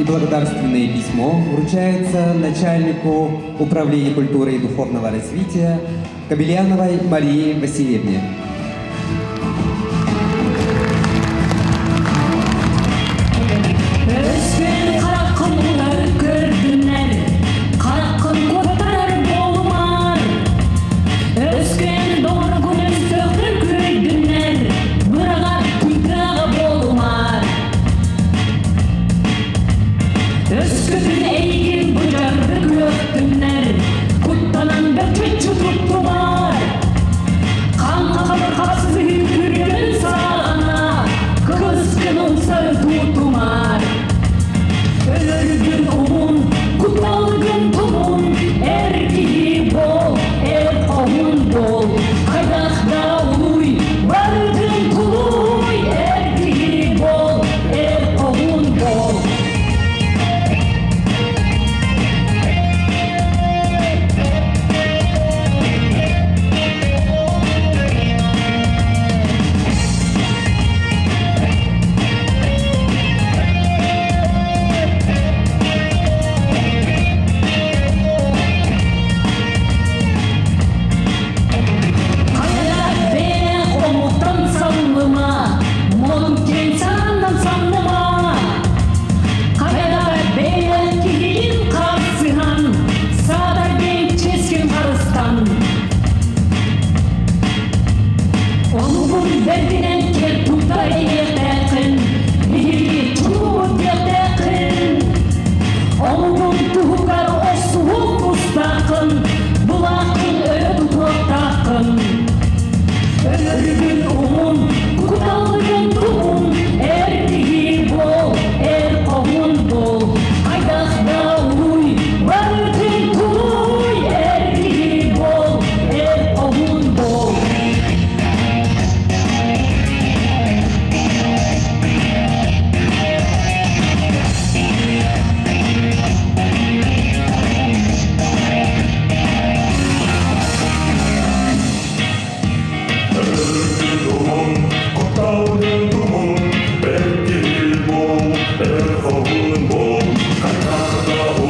благодарственное письмо вручается начальнику Управления культуры и духовного развития Кабельяновой Марии Васильевне. Özgürün eğgin bucarı göktünler, kutlanan bir küçük tuttular. Kan kalır kapsız hükürün sağına, kızgının sarı tuttumar. Ölürgün umun, kutlalgın tumun, erkeği bol, er kohun bol. Kaydakda uluy, vargın tuluy, erkeği bol, er kohun bol. Derdinen kel tutay yetekin, bir tuğut yetekin. Onun tuhukar o suhuk ustakın, bulakın ödü tutakın. Ölürgün umun, kutalgın tuğun, erdiği bol, er kohun bol. Aydakda uluy, vargın tuluy, erdiği bol, er kohun bol. Bol, er kohun bol, kaynakta